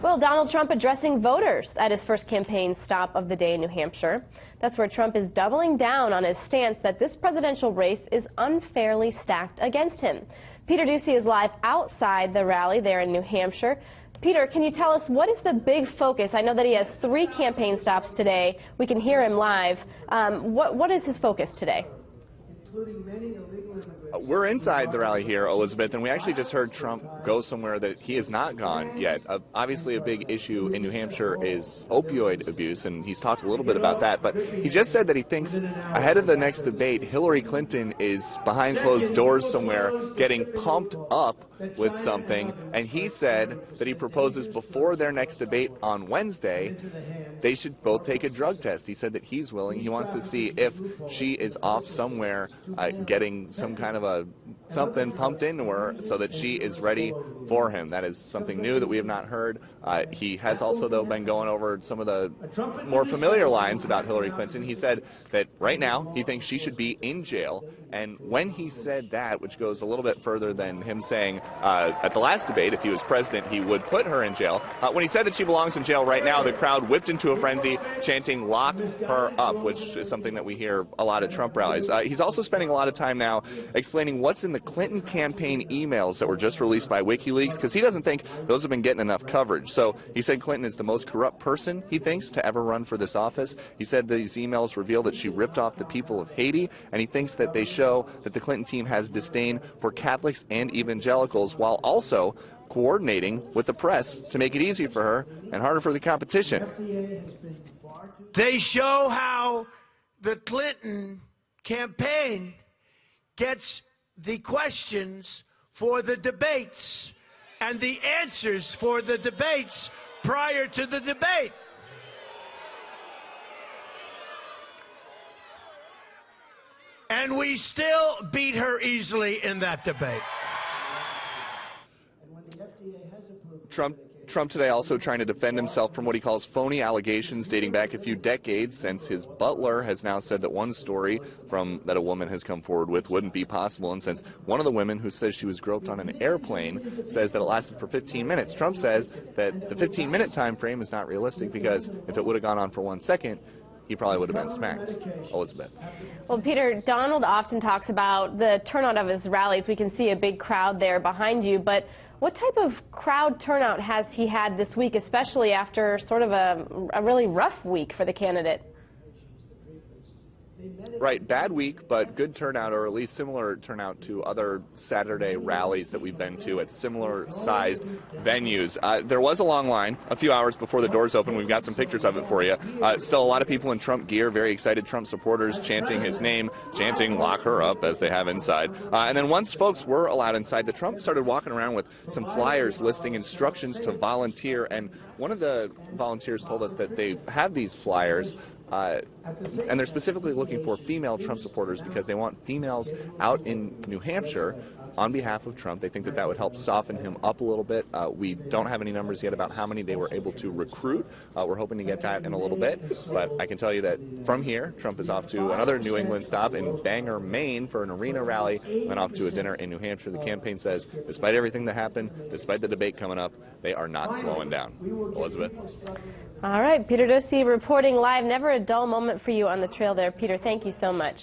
Well, Donald Trump addressing voters at his first campaign stop of the day in New Hampshire. That's where Trump is doubling down on his stance that this presidential race is unfairly stacked against him. Peter Doocy is live outside the rally there in New Hampshire. Peter, can you tell us what is the big focus? I know that he has 3 campaign stops today. We can hear him live. What is his focus today? Including many illegal immigrants. We're inside the rally here, Elizabeth, and we actually just heard Trump go somewhere that he has not gone yet. Obviously, a big issue in New Hampshire is opioid abuse, and he's talked a little bit about that. But he just said that he thinks ahead of the next debate, Hillary Clinton is behind closed doors somewhere getting pumped up with something, and he said that he proposes before their next debate on Wednesday, they should both take a drug test. He said that he's willing. He wants to see if she is off somewhere getting some kind of something pumped into her so that she is ready for him. That is something new that we have not heard. He has also, though, been going over some of the more familiar lines about Hillary Clinton. He said that right now he thinks she should be in jail, and when he said that, which goes a little bit further than him saying at the last debate, if he was president, he would put her in jail. When he said that she belongs in jail right now, the crowd whipped into a frenzy, chanting, "Lock her up," which is something that we hear a lot at Trump rallies. He's also spending a lot of time now explaining what's in the Clinton campaign emails that were just released by WikiLeaks, because he doesn't think those have been getting enough coverage. So he said Clinton is the most corrupt person, he thinks, to ever run for this office. He said these emails reveal that she ripped off the people of Haiti, and he thinks that they show that the Clinton team has disdain for Catholics and evangelicals, while also coordinating with the press to make it easy for her and harder for the competition. They show how the Clinton campaign gets the questions for the debates and the answers for the debates prior to the debate. And we still beat her easily in that debate. Trump today also trying to defend himself from what he calls phony allegations dating back a few decades, since his butler has now said that one story that a woman has come forward with wouldn't be possible, and since one of the women who says she was groped on an airplane says that it lasted for 15 minutes. Trump says that the 15-minute time frame is not realistic, because if it would have gone on for 1 second, he probably would have been smacked. Elizabeth. Well, Peter, Donald often talks about the turnout of his rallies. We can see a big crowd there behind you, but what type of crowd turnout has he had this week, especially after sort of a really rough week for the candidate? Right, bad week, but good turnout, or at least similar turnout to other Saturday rallies that we've been to at similar-sized venues. There was a long line a few hours before the doors opened. We've got some pictures of it for you. Still a lot of people in Trump gear, very excited Trump supporters chanting his name, chanting "Lock her up," as they have inside. And then once folks were allowed inside, the Trump started walking around with some flyers listing instructions to volunteer, and one of the volunteers told us that they have these flyers and they're specifically looking for female Trump supporters because they want females out in New Hampshire on behalf of Trump. They think that that would help soften him up a little bit. We don't have any numbers yet about how many they were able to recruit. We're hoping to get that in a little bit. But I can tell you that from here, Trump is off to another New England stop in Bangor, Maine for an arena rally, then off to a dinner in New Hampshire. The campaign says, despite everything that happened, despite the debate coming up, they are not slowing down. Elizabeth. All right, Peter Doocy reporting live. Never a dull moment for you on the trail there. Peter, thank you so much.